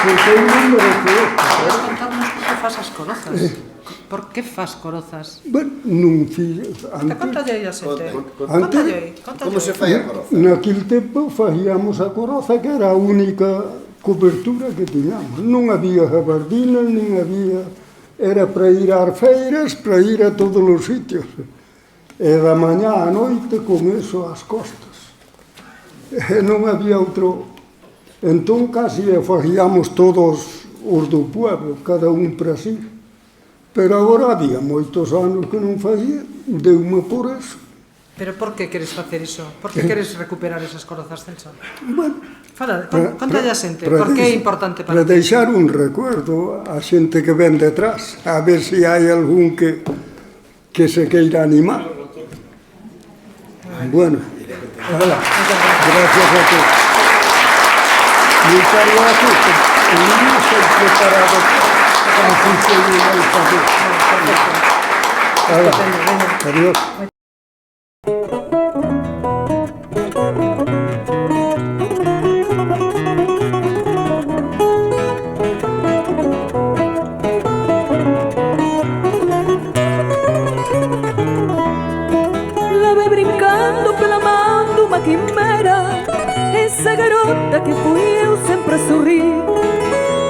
Porque eu non merece isto. Podes contarnos por que fas as corozas? Por que fas corozas? Bueno, non fiz... Contalle aí a xente. Antes, como se fai a coroza? Naquil tempo facíamos a coroza, que era a única cobertura que tiñamos. Non había gabardinas, nin había... Era para ir ás feiras, para ir a todos os sitios. E da mañá á noite con eso ás costas. E non había outro... Entón, casi facíamos todos os do pueblo, cada un para si. Pero agora había moitos anos que non facía, deu-me por eso. Pero por que queres facer iso? Por que queres recuperar esas corozas, Celso? Bueno, contalle a xente, por que é importante para ti? Para deixar un recuerdo a xente que ven detrás, a ver se hai algún que se queira animar. Bueno, gracias a todos. Muchas gracias. El niño está preparado para funcionar el alfabeto. Adiós. La ve brincando pela man dunha quimera, esa garota que fui eu sempre a sorrir,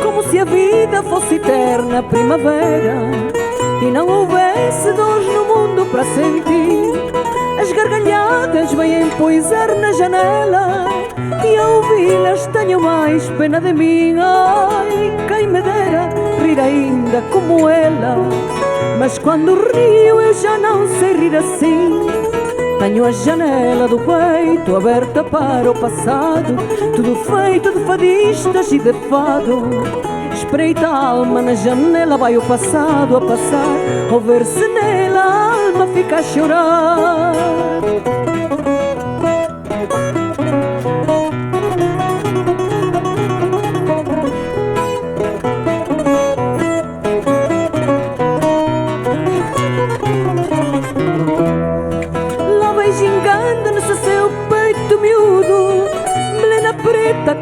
como se a vida fosse eterna primavera e não houvesse dores no mundo para sentir. As gargalhadas vêm poisar na janela e a ouvi-las tenho mais pena de mim. Ai, quem me dera rir ainda como ela, mas quando rio eu já não sei rir assim. Tenho a janela do peito aberta para o passado, tudo feito de fadistas e de fado. Espreita a alma na janela, vai o passado a passar, ao ver se nela a alma fica a chorar.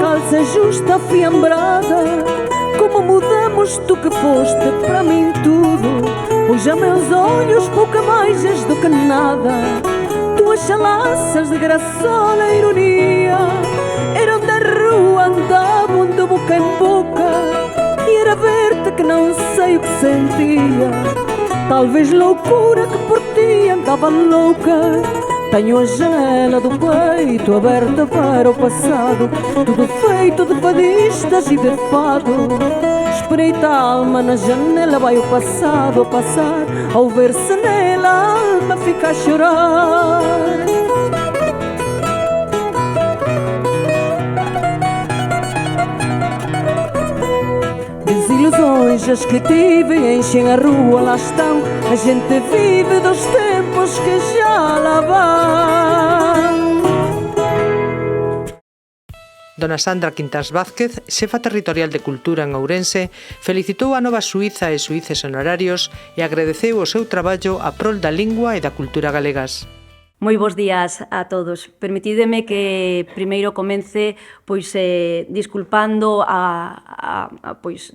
Calça justa, fiambrada, como mudamos tu que foste para mim tudo. Hoje a meus olhos pouca mais és do que nada. Tuas chalaças de graçola e ironia eram da rua, andavam de boca em boca, e era ver-te que não sei o que sentia. Talvez loucura que por ti andava louca, Tenho a janela do peito aberta para o passado, tudo feito de fadistas e de fado. Espreita a alma na janela, vai o passado a passar, ao ver-se nela a alma fica a chorar. Desilusões as que tive enchem a rua, lá estão. A gente vive dos tempos que já lá vão. Dona Sandra Quintáns Vázquez, xefa territorial de Cultura en Ourense, felicitou a nova suíza e suíces honorarios e agradeceu o seu traballo a prol da lingua e da cultura galegas. Moi bons días a todos. Permitideme que primeiro comence disculpando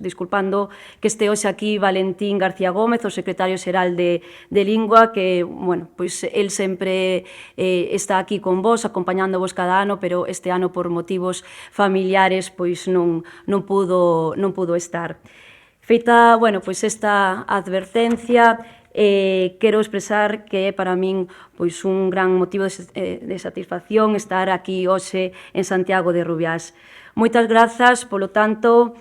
disculpando que este hoxe aquí Valentín García Gómez, o secretario xeral de Lingua, que, el sempre está aquí con vos, acompañándovos cada ano, pero este ano por motivos familiares non pudo estar. Feita, esta advertencia, quero expresar que é para min un gran motivo de satisfacción estar aquí hoxe en Santiago de Rubiás. Moitas grazas, polo tanto,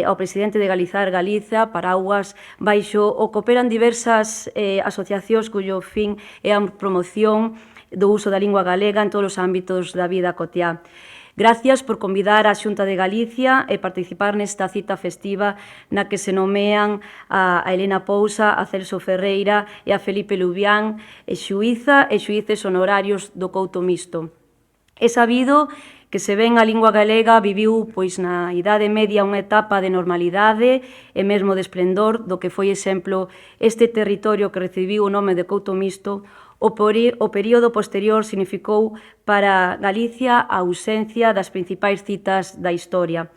ao presidente de Galizar Galiza, Paraguas, baixo o cooperan diversas asociacións cuyo fin é a promoción do uso da lingua galega en todos os ámbitos da vida cotiá. Gracias por convidar a Xunta de Galicia e participar nesta cita festiva na que se nomean a Elena Pousa, a Celso Ferreira e a Felipe Lubián, xuíza e xuíces honorarios do Couto Misto. É sabido que se ven a lingua galega viviu na Idade Media unha etapa de normalidade e mesmo de esplendor do que foi exemplo este territorio que recibiu o nome de Couto Misto. O período posterior significou para Galicia a ausencia das principais citas da historia.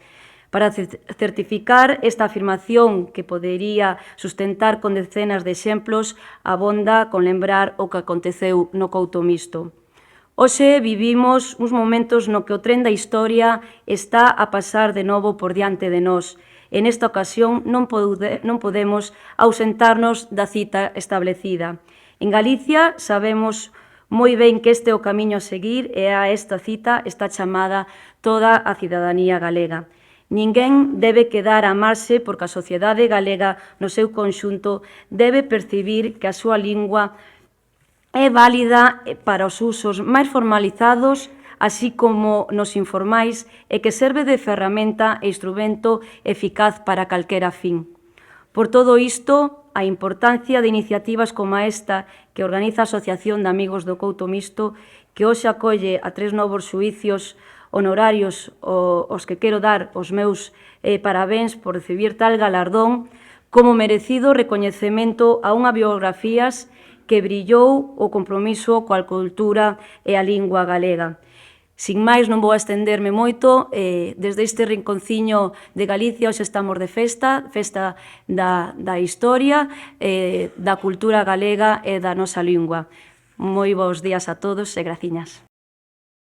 Para certificar esta afirmación que podería sustentar con decenas de exemplos, abonda con lembrar o que aconteceu no Couto Misto. Hoxe vivimos uns momentos no que o tren da historia está a pasar de novo por diante de nós. En esta ocasión non podemos ausentarnos da cita establecida. En Galicia sabemos moi ben que este é o camiño a seguir e a esta cita está chamada toda a cidadanía galega. Ninguén debe quedar á marxe porque a sociedade galega no seu conxunto debe percibir que a súa lingua é válida para os usos máis formalizados, así como nos informais, e que serve de ferramenta e instrumento eficaz para calquera fin. Por todo isto, a importancia de iniciativas como esta que organiza a Asociación de Amigos do Couto Misto, que hoxe acolle a 3 novos xuicios honorarios aos que quero dar os meus parabéns por recibir tal galardón, como merecido recoñecemento a unha biografías que brillou o compromiso coa cultura e a lingua galega. Sin máis, non vou a estenderme moito, desde este rinconciño de Galicia hoxe estamos de festa da historia, da cultura galega e da nosa lingua. Moi bons días a todos e graciñas.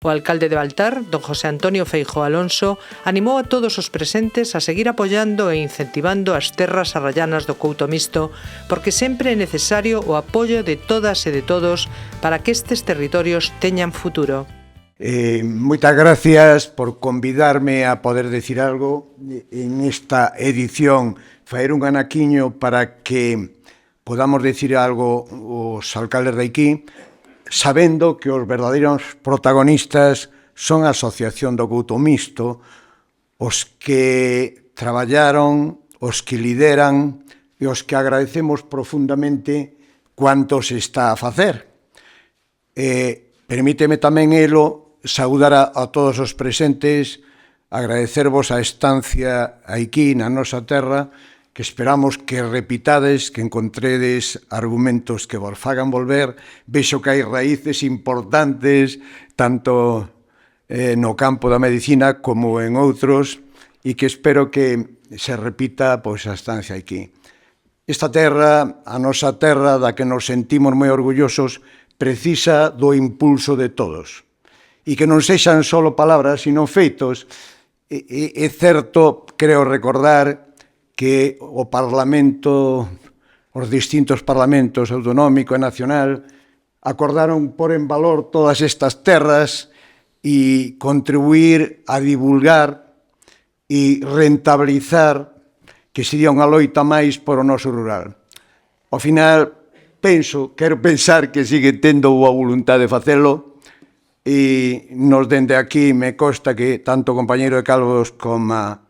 O alcalde de Baltar, don José Antonio Feijóo Alonso, animou a todos os presentes a seguir apoiando e incentivando as terras arrallanas do Couto Misto, porque sempre é necesario o apoio de todas e de todos para que estes territorios teñan futuro. Moitas gracias por convidarme a poder decir algo en esta edición, faer un anaquiño para que podamos decir algo os alcaldes de aquí, sabendo que os verdadeiros protagonistas son a Asociación do Couto Misto, os que traballaron, os que lideran e os que agradecemos profundamente cuanto se está a facer. Permíteme tamén saudar a todos os presentes, agradecervos a estancia aquí na nosa terra, que esperamos que repitades, que encontredes argumentos que vos fagan volver. Vexo que hai raíces importantes, tanto no campo da medicina como en outros, e que espero que se repita a estancia aquí. Esta terra, a nosa terra, da que nos sentimos moi orgullosos, precisa do impulso de todos. E que non sexan só palabras, sino feitos. É certo, creo recordar, que o Parlamento, os distintos parlamentos autonómico e nacional, acordaron pôr en valor todas estas terras e contribuir a divulgar e rentabilizar que sería unha loita máis por o noso rural. Ao final, quero pensar que sigue tendo a voluntade de facelo e nos dende aquí me consta que tanto o compañeiro de Calvos como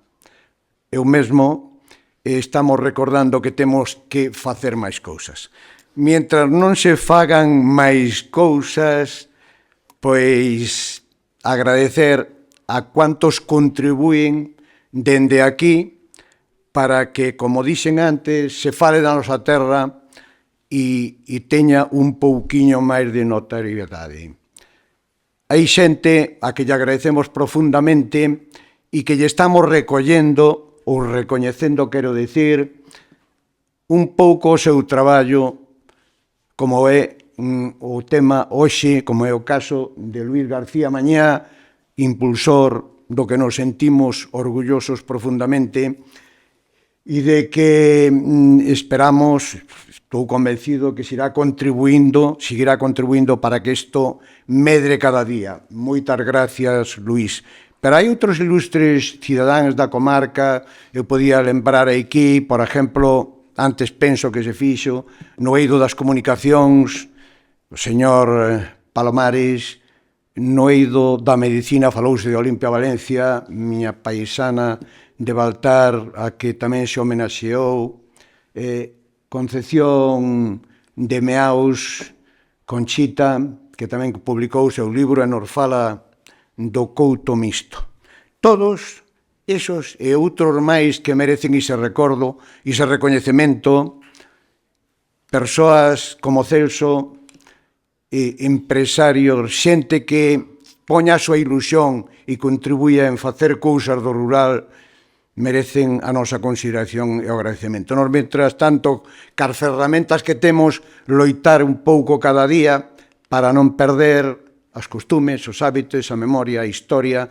eu mesmo estamos recordando que temos que facer máis cousas. Mientras non se fagan máis cousas, pois agradecer a cuantos contribúen dende aquí para que, como dixen antes, se fale da nosa terra e teña un pouquiño máis de notariedade. Hai xente a que lle agradecemos profundamente e que lle estamos recollendo, ou recoñecendo, quero dicir, un pouco o seu traballo, como é o tema hoxe, como é o caso de Luís García Mañá, impulsor do que nos sentimos orgullosos profundamente, e de que esperamos, estou convencido que seguirá contribuindo para que isto medre cada día. Moitas gracias, Luís. Pero hai outros ilustres cidadáns da comarca, eu podía lembrar aquí, por exemplo, antes penso que se fixo, no eido das comunicacións, o señor Palomares, no eido da medicina falouse de Olimpia Valencia, miña paisana de Baltar, a que tamén se homenaxeou, Concepción de Meaus, Conchita, que tamén publicou o seu libro e nos fala do couto mixto. Todos esos e outros máis que merecen ese recordo, ese recoñecemento, persoas como Celso, empresarios, xente que poña a súa ilusión e contribuía en facer cousas do rural, merecen a nosa consideración e o agradecemento. Nos, mentras tanto, cas ferramentas que temos, loitar un pouco cada día para non perder as costumes, os hábitos, a memoria, a historia.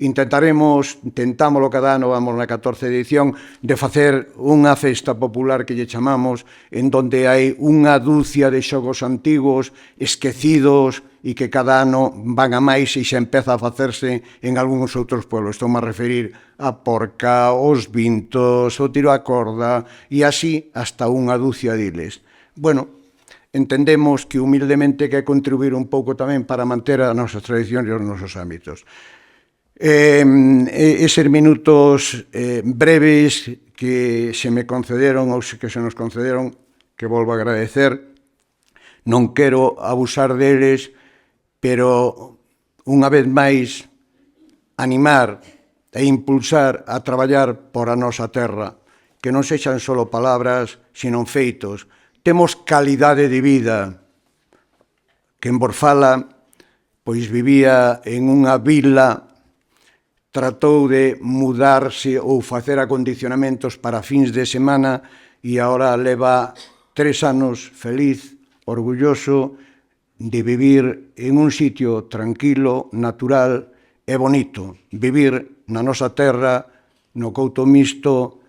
Intentámoslo cada ano, vamos na 14ª edición, de facer unha festa popular que lle chamamos, en donde hai unha dúcia de xogos antigos, esquecidos, e que cada ano van a máis e xa empeza a facerse en algúns outros pueblos. Estou a referir a Porca, os Vintos, o tiro a corda, e así hasta unha dúcia diles. Bueno, entendemos que humildemente que contribuir un pouco tamén para manter as nosas tradicións e os nosos ámbitos. Eses minutos breves que se me concederon ou que se nos concederon, que volvo a agradecer, non quero abusar deles, pero unha vez máis animar e impulsar a traballar por a nosa terra, que non sexan só palabras, sino feitos. Temos calidade de vida. Quen vos fala, pois vivía en unha vila, tratou de mudarse ou facer acondicionamentos para fins de semana e agora leva 3 anos feliz, orgulloso de vivir en un sitio tranquilo, natural e bonito. Vivir na nosa terra, no couto mixto,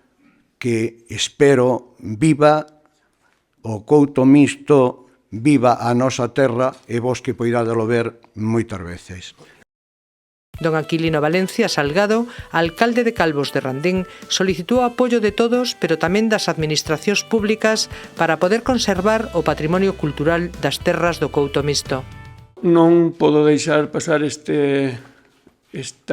que espero viva o couto mixto, viva a nosa terra e vos que poidádelo ver moitas veces. Don Aquilino Valencia Salgado, alcalde de Calvos de Randín, solicitou o apoio de todos, pero tamén das administracións públicas para poder conservar o patrimonio cultural das terras do couto mixto. Non podo deixar pasar esta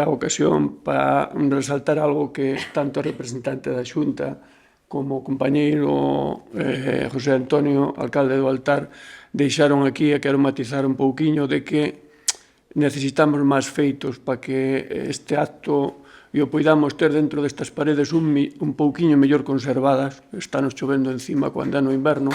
ocasión para resaltar algo que tanto o representante da Xunta como o compañeiro José Antonio, alcalde do Altar, deixaron aquí, e quero matizar un pouquiño de que necesitamos máis feitos para que este acto e o poidamos ter dentro destas paredes un pouquiño mellor conservadas. Estános chovendo encima cando é no inverno.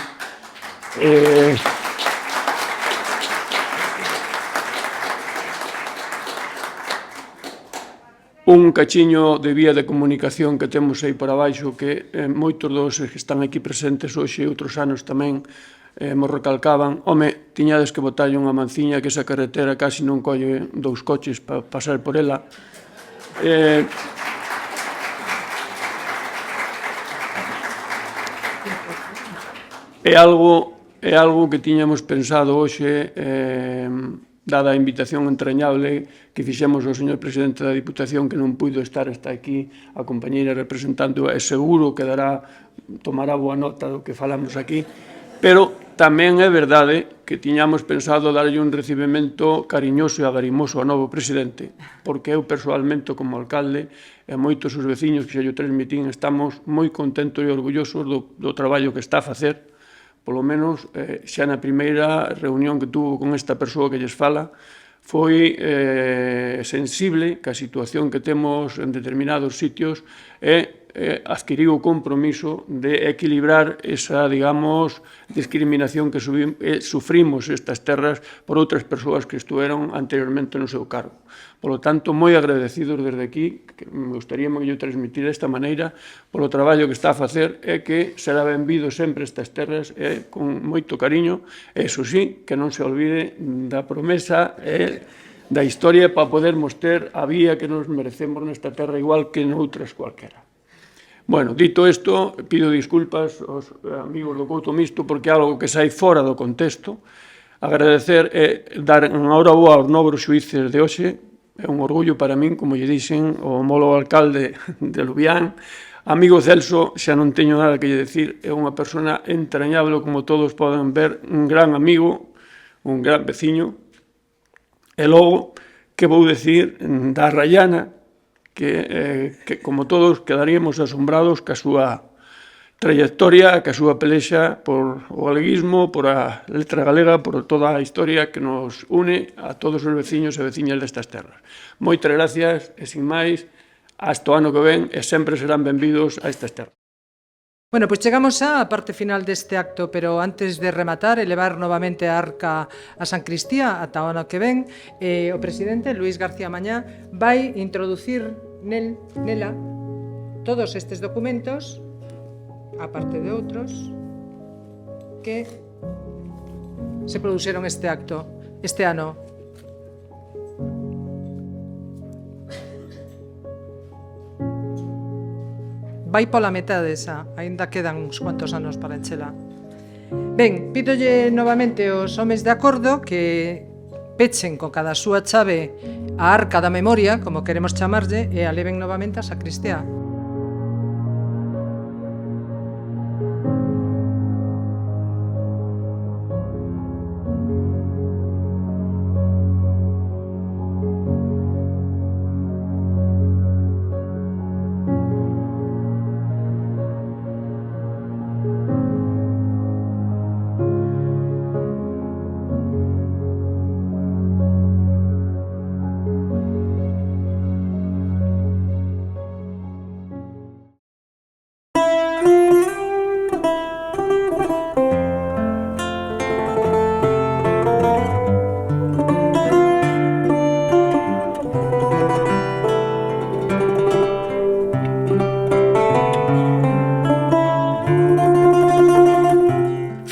Un cachiño de vía de comunicación que temos aí por abaixo que moitos dos que están aquí presentes hoxe e outros anos tamén mo recalcaban, home, tiñades que botalle unha manciña que esa carretera casi non colle 2 coches para pasar por ela. É algo é algo que tiñamos pensado hoxe, dada a invitación entrañable que fixemos ao señor presidente da Diputación, que non puido estar hasta aquí, a compañeira representante, é seguro que tomará boa nota do que falamos aquí, pero tamén é verdade que tiñamos pensado darlle un recibimento cariñoso e agarimoso ao novo presidente, porque eu persoalmente como alcalde e moitos os veciños que xa yo transmitín estamos moi contentos e orgullosos do traballo que está a facer, polo menos xa na primeira reunión que tuvo con esta persoa que lles fala, foi sensible que a situación que temos en determinados sitios e adquiriu o compromiso de equilibrar esa, digamos, discriminación que sufrimos estas terras por outras persoas que estuveron anteriormente no seu cargo. Por lo tanto, moi agradecidos desde aquí, que me gustaría que yo transmitir desta maneira, polo traballo que está a facer, é que será benvido sempre estas terras con moito cariño, e, iso sí, que non se olvide da promesa da historia para podermos ter a vía que nos merecemos nesta terra igual que noutras cualquera. Bueno, dito isto, pido disculpas aos amigos do Couto Mixto porque é algo que sai fora do contexto. Agradecer e dar unha hora boa aos novos xuíces de hoxe. É un orgullo para min, como lle dixen, o homólogo alcalde de Lubián. Amigo Celso, xa non teño nada que lle decir, é unha persona entrañable, como todos poden ver, un gran amigo, un gran veciño. E logo, que vou decir da Rayana, que como todos quedaríamos asombrados ca súa trayectoria, ca súa pelexa por o galeguismo, por a letra galega, por toda a historia que nos une a todos os veciños e veciñas destas terras. Moitas gracias e, sin máis, hasta o ano que ven e sempre serán benvidos a estas terras. Bueno, pois chegamos á parte final deste acto, pero antes de rematar e levar novamente a arca a San Cristía ata o ano que ven, o presidente Luís García Mañá vai introducir nela todos estes documentos, aparte de outros, que se produxeron este acto, este ano. Vai pola metade esa, aínda quedan uns cuantos anos para enchela. Ben, pídolle novamente aos homes de acordo que pechen con cada súa chave a arca da memoria, como queremos chamarlle, e a leven novamente a sacristía.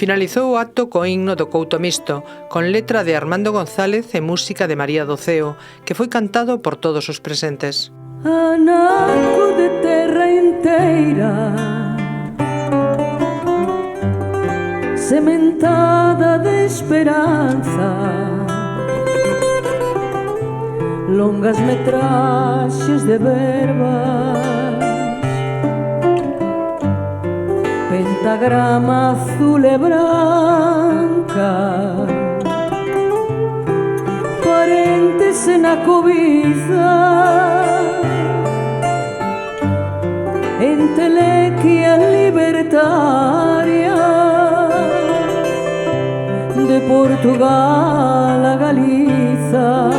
Finalizou o acto co himno do Couto Mixto, con letra de Armando González e música de María Doceo, que foi cantado por todos os presentes. Anaco de terra inteira, sementada de esperanza, longas metraxes de verbas, pentagrama azul e branca, parentes na cobiza, entelequia libertaria, de Portugal a Galiza,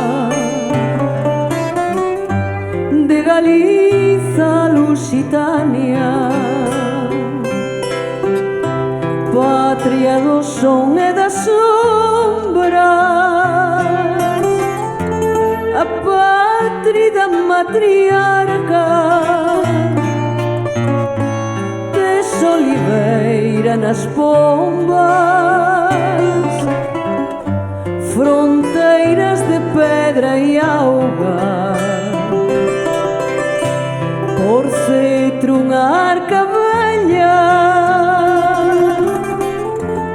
de Galiza a Lusitania, pátria do son e das sombras, a pátria matriarca, de oliveira nas pombas, fronteiras de pedra e auga, por cetro unha arca velha,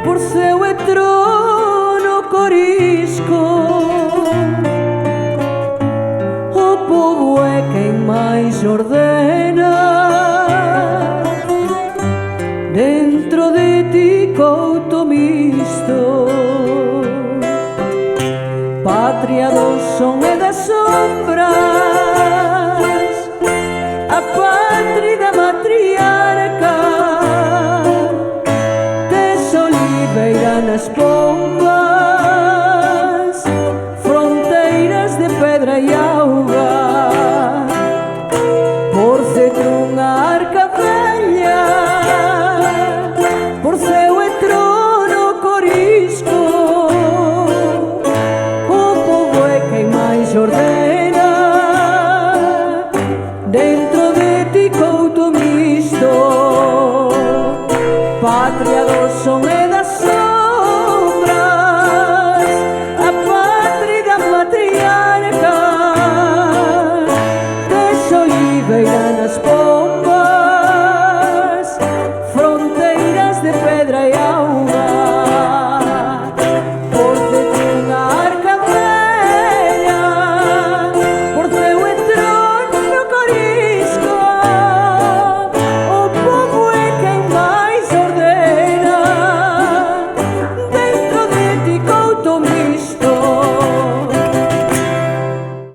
por seu e pobo é quen máis ordena. Dentro de ti couto misto, patria do son e das sombras, a pátria matriarca, tes oliveira nas pombas, fronteiras de pedra e auga.